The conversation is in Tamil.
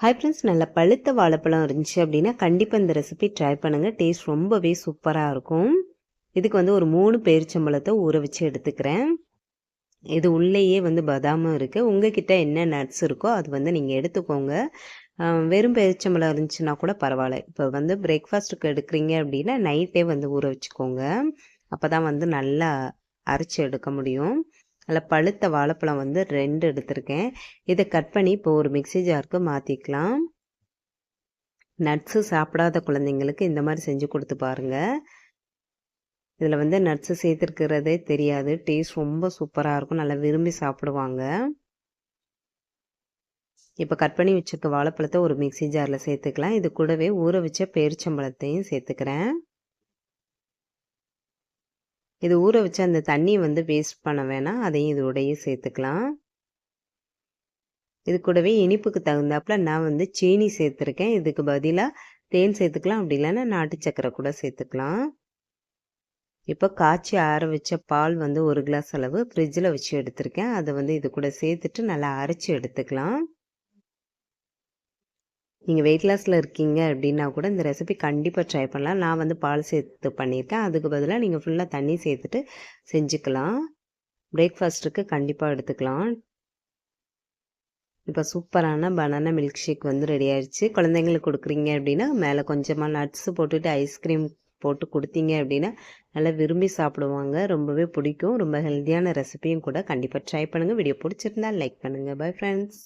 ஹாய் ஃப்ரெண்ட்ஸ், நல்ல பழுத்த வாழைப்பழம் இருந்துச்சு அப்படின்னா கண்டிப்பாக இந்த ரெசிபி ட்ரை பண்ணுங்கள். டேஸ்ட் ரொம்பவே சூப்பராக இருக்கும். இதுக்கு வந்து ஒரு 3 பேரிச்சம்பழத்தை ஊற வச்சு எடுத்துக்கிறேன். இது உள்ளேயே வந்து பதாமும் இருக்குது. உங்ககிட்ட என்ன நட்ஸ் இருக்கோ அது வந்து நீங்கள் எடுத்துக்கோங்க. வெறும் பேரிச்சம்பழம் இருந்துச்சுன்னா கூட பரவாயில்ல. இப்போ வந்து பிரேக்ஃபாஸ்ட்டுக்கு எடுக்கிறீங்க அப்படின்னா நைட்டே வந்து ஊற வச்சுக்கோங்க. அப்போ தான் வந்து நல்லா அரைச்சி எடுக்க முடியும். அதில் பழுத்த வாழைப்பழம் வந்து 2 எடுத்திருக்கேன். இதை கட் பண்ணி இப்போ ஒரு மிக்ஸி ஜாருக்கு மாற்றிக்கலாம். நட்ஸு சாப்பிடாத குழந்தைங்களுக்கு இந்த மாதிரி செஞ்சு கொடுத்து பாருங்கள். இதில் வந்து நட்ஸு சேர்த்துருக்கிறதே தெரியாது. டேஸ்ட் ரொம்ப சூப்பராக இருக்கும். நல்லா விரும்பி சாப்பிடுவாங்க. இப்போ கட் பண்ணி வச்சுருக்க வாழைப்பழத்தை ஒரு மிக்ஸி ஜாரில் சேர்த்துக்கலாம். இது கூடவே ஊற வச்ச பேரிச்சம்பழத்தையும் சேர்த்துக்கிறேன். இது ஊற வச்ச அந்த தண்ணியை வந்து வேஸ்ட் பண்ண வேணாம். அதையும் இதோடையே சேர்த்துக்கலாம். இது கூடவே இனிப்புக்கு தகுந்தாப்புல நான் வந்து சீனி சேர்த்துருக்கேன். இதுக்கு பதிலாக தேன் சேர்த்துக்கலாம். அப்படி இல்லைன்னா நாட்டு சக்கரை கூட சேர்த்துக்கலாம். இப்போ காய்ச்சி ஆற வச்ச பால் வந்து 1 கிளாஸ் அளவு ஃப்ரிட்ஜில் வச்சு எடுத்திருக்கேன். அதை வந்து இது கூட சேர்த்துட்டு நல்லா அரைச்சி எடுத்துக்கலாம். நீங்கள் வெயிட் லாஸில் இருக்கீங்க அப்படின்னா கூட இந்த ரெசிபி கண்டிப்பாக ட்ரை பண்ணலாம். நான் வந்து பால் சேர்த்து பண்ணியிருக்கேன். அதுக்கு பதிலாக நீங்கள் ஃபுல்லாக தண்ணி சேர்த்துட்டு செஞ்சுக்கலாம். பிரேக்ஃபாஸ்ட்டுக்கு கண்டிப்பாக எடுத்துக்கலாம். இப்போ சூப்பரான பனானா மில்க் ஷேக் வந்து ரெடி ஆயிடுச்சு. குழந்தைங்களுக்கு கொடுக்குறீங்க அப்படின்னா மேலே கொஞ்சமாக நட்ஸு போட்டுட்டு ஐஸ்கிரீம் போட்டு கொடுத்தீங்க அப்படின்னா நல்லா விரும்பி சாப்பிடுவாங்க. ரொம்பவே பிடிக்கும். ரொம்ப ஹெல்த்தியான ரெசிபியும் கூட. கண்டிப்பாக ட்ரை பண்ணுங்கள். வீடியோ பிடிச்சிருந்தா லைக் பண்ணுங்கள். Bye friends.